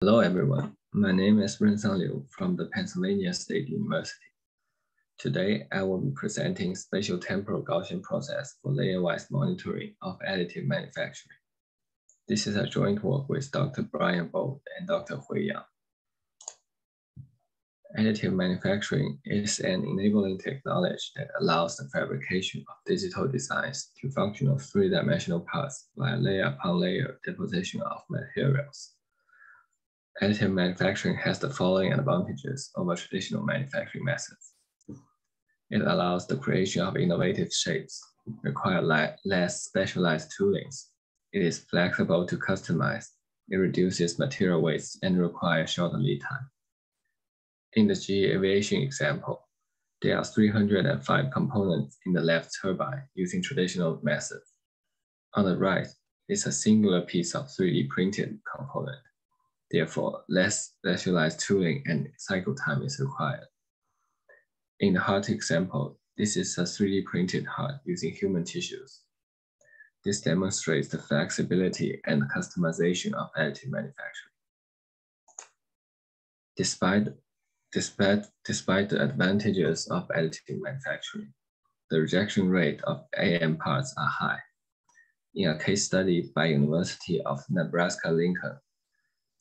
Hello everyone, my name is Rensang Liu from the Pennsylvania State University. Today I will be presenting Spatiotemporal Gaussian process for Layerwise monitoring of additive manufacturing. This is a joint work with Dr. Brian Bold and Dr. Hui Yang. Additive manufacturing is an enabling technology that allows the fabrication of digital designs to functional three-dimensional parts via layer upon layer deposition of materials. Additive manufacturing has the following advantages over traditional manufacturing methods. It allows the creation of innovative shapes, require less specialized toolings. It is flexible to customize. It reduces material waste and requires shorter lead time. In the GE Aviation example, there are 305 components in the left turbine using traditional methods. On the right is a singular piece of 3D printed component. Therefore, less specialized tooling and cycle time is required. In the heart example, this is a 3D printed heart using human tissues. This demonstrates the flexibility and customization of additive manufacturing. Despite the advantages of additive manufacturing, the rejection rate of AM parts are high. In a case study by University of Nebraska-Lincoln,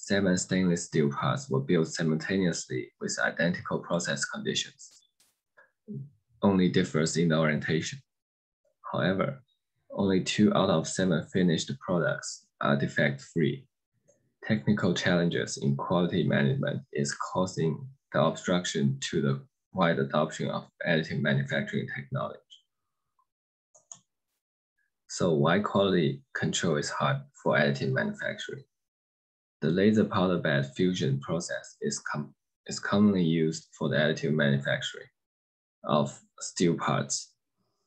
7 stainless steel parts were built simultaneously with identical process conditions. Only differs in the orientation. However, only 2 out of 7 finished products are defect-free. Technical challenges in quality management is causing the obstruction to the wide adoption of additive manufacturing technology. So why quality control is hard for additive manufacturing? The laser powder bed fusion process is commonly used for the additive manufacturing of steel parts.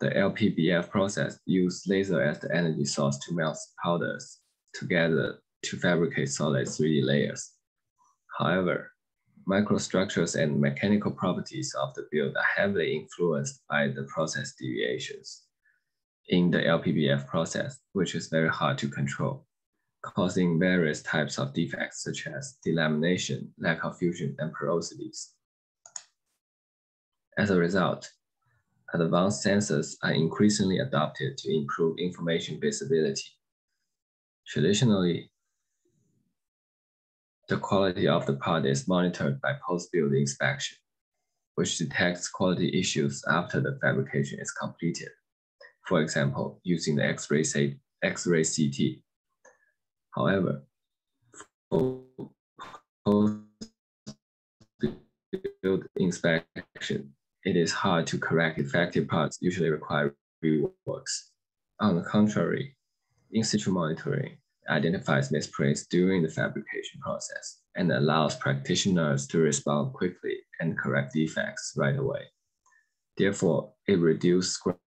The LPBF process uses laser as the energy source to melt powders together to fabricate solid 3D layers. However, microstructures and mechanical properties of the build are heavily influenced by the process deviations in the LPBF process, which is very hard to control, causing various types of defects such as delamination, lack of fusion, and porosities. As a result, advanced sensors are increasingly adopted to improve information visibility. Traditionally, the quality of the part is monitored by post-build inspection, which detects quality issues after the fabrication is completed. For example, using the X-ray CT. However, for post-build inspection, it is hard to correct defective parts, usually require reworks. On the contrary, in situ monitoring identifies misprints during the fabrication process and allows practitioners to respond quickly and correct defects right away. Therefore, it reduces scrap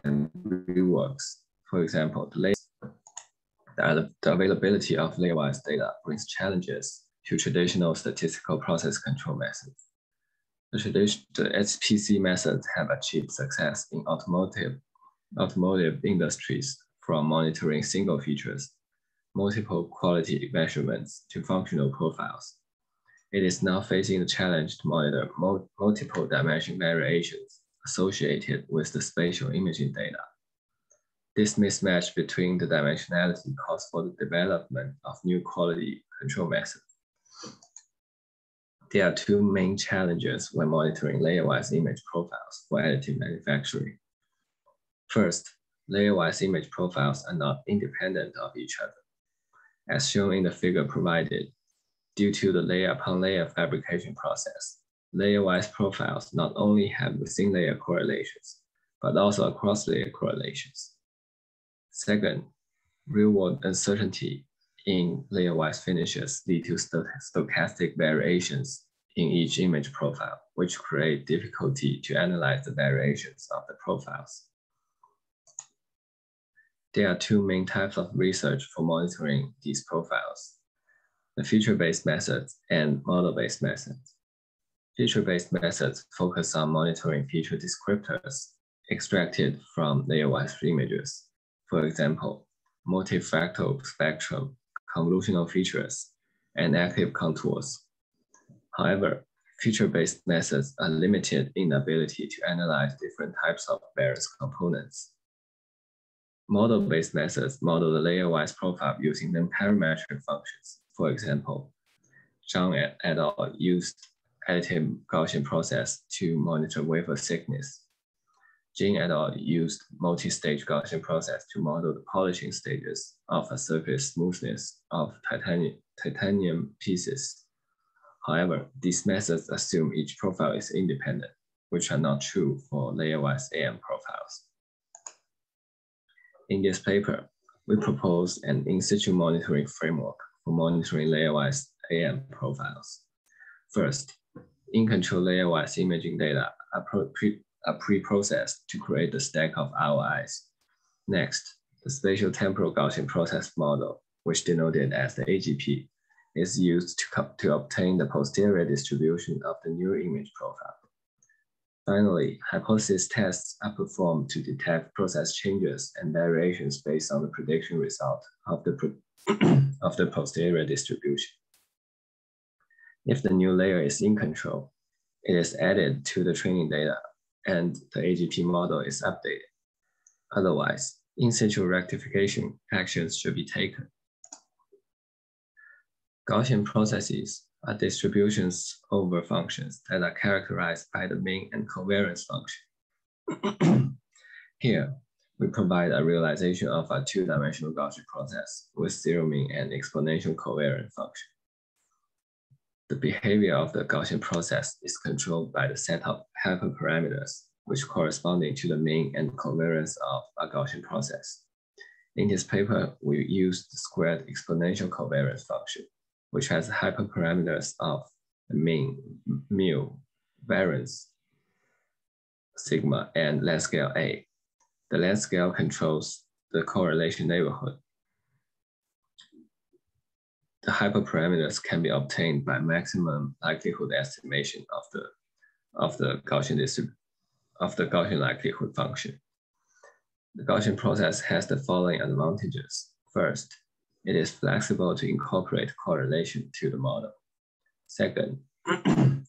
and reworks. For example, the availability of Layerwise data brings challenges to traditional statistical process control methods. The HPC methods have achieved success in automotive industries, from monitoring single features, multiple quality measurements to functional profiles. It is now facing the challenge to monitor multiple dimension variations associated with the spatial imaging data. This mismatch between the dimensionality calls for the development of new quality control methods. There are 2 main challenges when monitoring Layerwise image profiles for additive manufacturing. First, Layerwise image profiles are not independent of each other. As shown in the figure provided, due to the layer upon layer fabrication process, Layerwise profiles not only have within layer correlations, but also across layer correlations. Second, real-world uncertainty in Layerwise finishes lead to stochastic variations in each image profile, which create difficulty to analyze the variations of the profiles. There are 2 main types of research for monitoring these profiles: the feature-based methods and model-based methods. Feature-based methods focus on monitoring feature descriptors extracted from Layerwise images. For example, multifractal spectrum, convolutional features, and active contours. However, feature-based methods are limited in ability to analyze different types of various components. Model-based methods model the layer-wise profile using non-parametric functions. For example, Zhang et al. Used additive Gaussian process to monitor wafer thickness. Jin et al. Used multi-stage Gaussian process to model the polishing stages of a surface smoothness of titanium pieces. However, these methods assume each profile is independent, which are not true for layer-wise AM profiles. In this paper, we propose an in-situ monitoring framework for monitoring layer-wise AM profiles. First, in-control layer-wise imaging data are pre-processed to create the stack of ROIs. Next, the spatiotemporal Gaussian process model, which denoted as the AGP, is used to obtain the posterior distribution of the new image profile. Finally, hypothesis tests are performed to detect process changes and variations based on the prediction result of the posterior distribution. If the new layer is in control, it is added to the training data and the AGP model is updated. Otherwise, in-situ rectification actions should be taken. Gaussian processes are distributions over functions that are characterized by the mean and covariance function. Here, we provide a realization of a two-dimensional Gaussian process with zero mean and exponential covariance function. The behavior of the Gaussian process is controlled by the set of hyperparameters, which corresponding to the mean and covariance of a Gaussian process. In this paper, we used the squared exponential covariance function, which has hyperparameters of the mean, mu, variance, sigma, and length scale A. The length scale controls the correlation neighborhood. The hyperparameters can be obtained by maximum likelihood estimation of the Gaussian likelihood function. The Gaussian process has the following advantages. First, it is flexible to incorporate correlation to the model. Second, the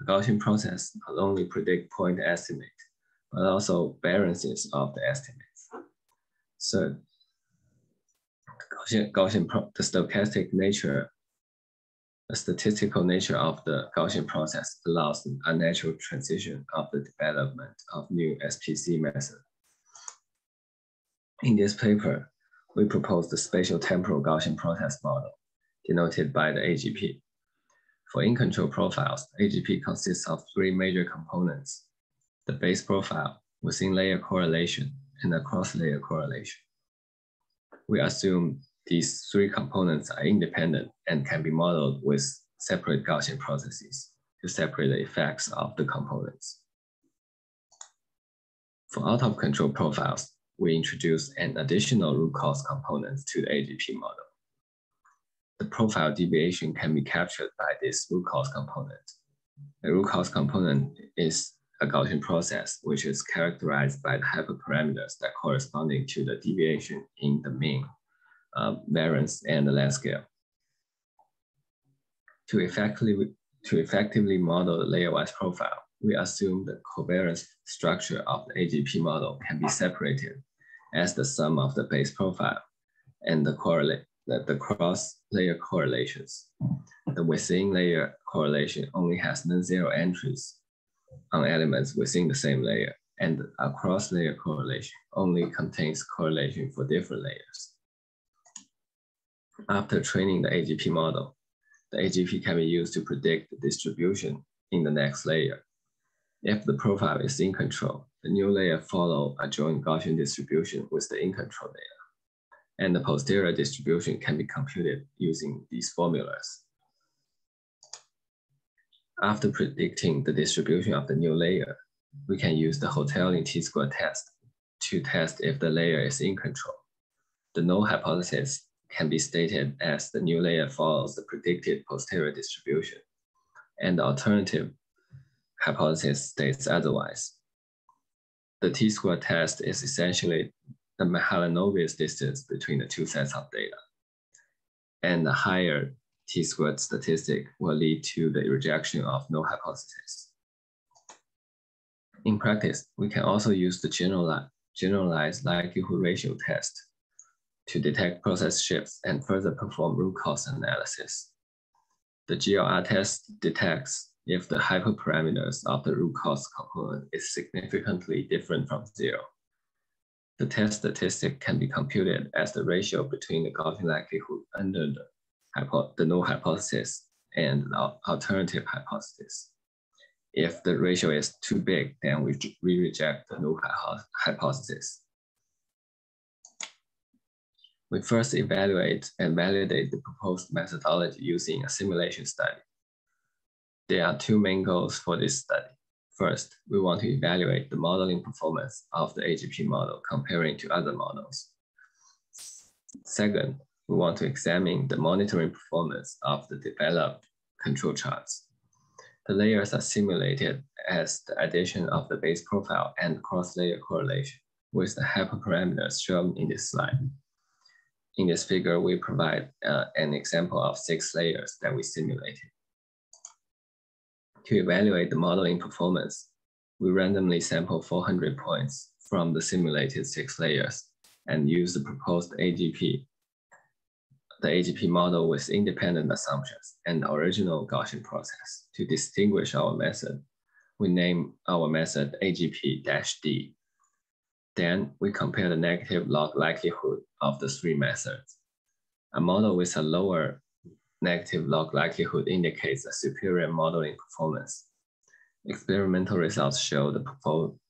Gaussian process not only predict point estimate, but also variances of the estimates. Third, the stochastic nature, the statistical nature of the Gaussian process allows a natural transition of the development of new SPC method. In this paper, we propose the spatiotemporal Gaussian process model, denoted by the AGP. For in-control profiles, AGP consists of three major components: the base profile, within-layer correlation, and the cross-layer correlation. We assume these three components are independent and can be modeled with separate Gaussian processes to separate the effects of the components. For out-of-control profiles, we introduce an additional root cause component to the AGP model. The profile deviation can be captured by this root cause component. The root cause component is a Gaussian process, which is characterized by the hyperparameters that corresponding to the deviation in the mean, variance, and the length scale. To effectively model the layer-wise profile, we assume the covariance structure of the AGP model can be separated as the sum of the base profile and the cross-layer correlations. The within-layer correlation only has non-zero entries on elements within the same layer, and a cross-layer correlation only contains correlation for different layers. After training the AGP model, the AGP can be used to predict the distribution in the next layer. If the profile is in control, the new layer follows a joint Gaussian distribution with the in control layer, and the posterior distribution can be computed using these formulas. After predicting the distribution of the new layer, we can use the Hotelling t-square test to test if the layer is in control. The null hypothesis can be stated as the new layer follows the predicted posterior distribution, and the alternative hypothesis states otherwise. The t-square test is essentially the Mahalanobis distance between the two sets of data. And the higher t-squared statistic will lead to the rejection of null hypothesis. In practice, we can also use the generalized likelihood ratio test to detect process shifts and further perform root cause analysis. The GLR test detects if the hyperparameters of the root cause component is significantly different from 0. The test statistic can be computed as the ratio between the Gaussian likelihood under the null hypothesis and the alternative hypothesis. If the ratio is too big, then we reject the null hypothesis. We first evaluate and validate the proposed methodology using a simulation study. There are two main goals for this study. First, we want to evaluate the modeling performance of the AGP model comparing to other models. Second, we want to examine the monitoring performance of the developed control charts. The layers are simulated as the addition of the base profile and cross-layer correlation with the hyperparameters shown in this slide. In this figure, we provide an example of 6 layers that we simulated. To evaluate the modeling performance, we randomly sample 400 points from the simulated 6 layers and use the proposed AGP, the AGP model with independent assumptions and the original Gaussian process. To distinguish our method, we name our method AGP-D. Then we compare the negative log likelihood of the 3 methods. A model with a lower negative log likelihood indicates a superior modeling performance. Experimental results show the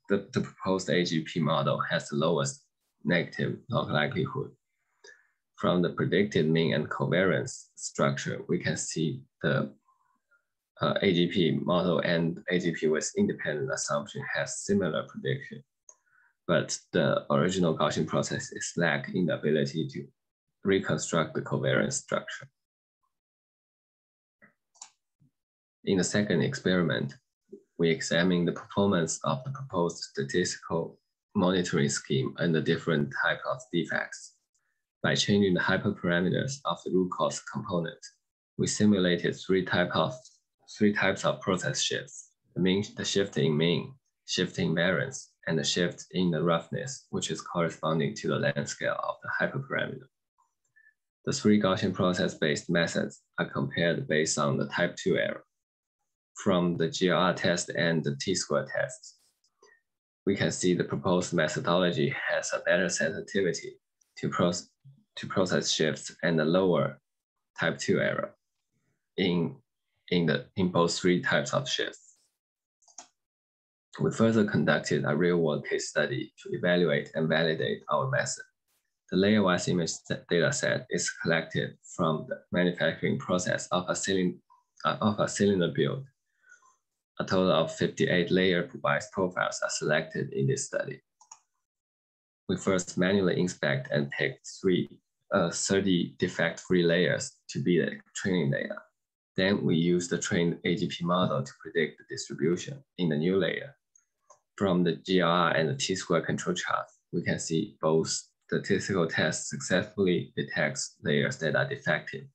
proposed AGP model has the lowest negative log likelihood. From the predicted mean and covariance structure, we can see the AGP model and AGP with independent assumption has similar prediction, but the original Gaussian process is lack in the ability to reconstruct the covariance structure. In the second experiment, we examine the performance of the proposed statistical monitoring scheme under different types of defects. By changing the hyperparameters of the root cause component, we simulated three types of process shifts: the shift in mean, shift in variance, and the shift in the roughness, which is corresponding to the length scale of the hyperparameter. The 3 Gaussian process-based methods are compared based on the type 2 error. From the GLR test and the t-square test, we can see the proposed methodology has a better sensitivity to process shifts and a lower type 2 error in both 3 types of shifts. We further conducted a real-world case study to evaluate and validate our method. The Layerwise image dataset is collected from the manufacturing process of a cylinder build. A total of 58 layer-wise profiles are selected in this study. We first manually inspect and pick 30 defect-free layers to be the training data. Then we use the trained AGP model to predict the distribution in the new layer. From the GLR and the t-square control chart, we can see both statistical tests successfully detects layers that are defective.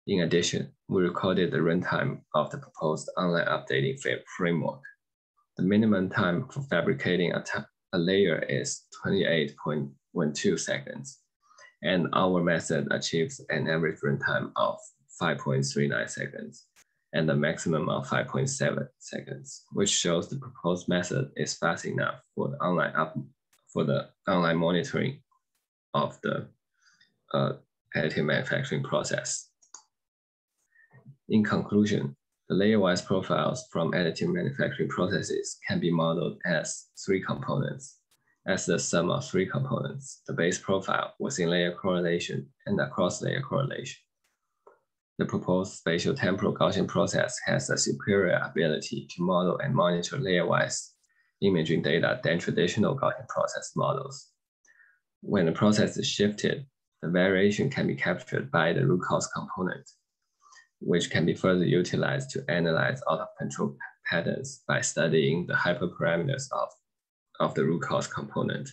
In addition, we recorded the runtime of the proposed online updating framework. The minimum time for fabricating a layer is 28.12 seconds, and our method achieves an average runtime of 5.39 seconds and a maximum of 5.7 seconds, which shows the proposed method is fast enough for the online monitoring of the additive manufacturing process. In conclusion, the layer-wise profiles from additive manufacturing processes can be modeled as 3 components, as the sum of 3 components: the base profile, within-layer correlation, and the cross-layer correlation. The proposed spatiotemporal Gaussian process has a superior ability to model and monitor layer-wise imaging data than traditional Gaussian process models. When the process is shifted, the variation can be captured by the root cause component, which can be further utilized to analyze out-of-control patterns by studying the hyperparameters of the root cause component.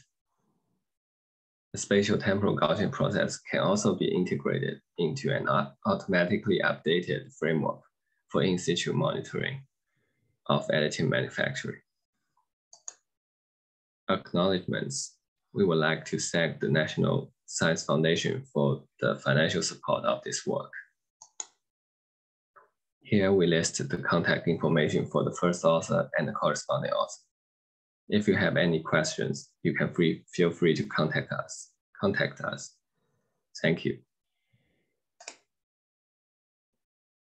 The spatiotemporal Gaussian process can also be integrated into an automatically updated framework for in-situ monitoring of additive manufacturing. Acknowledgements. We would like to thank the National Science Foundation for the financial support of this work. Here we list the contact information for the first author and the corresponding author. If you have any questions, you can feel free to contact us. Thank you.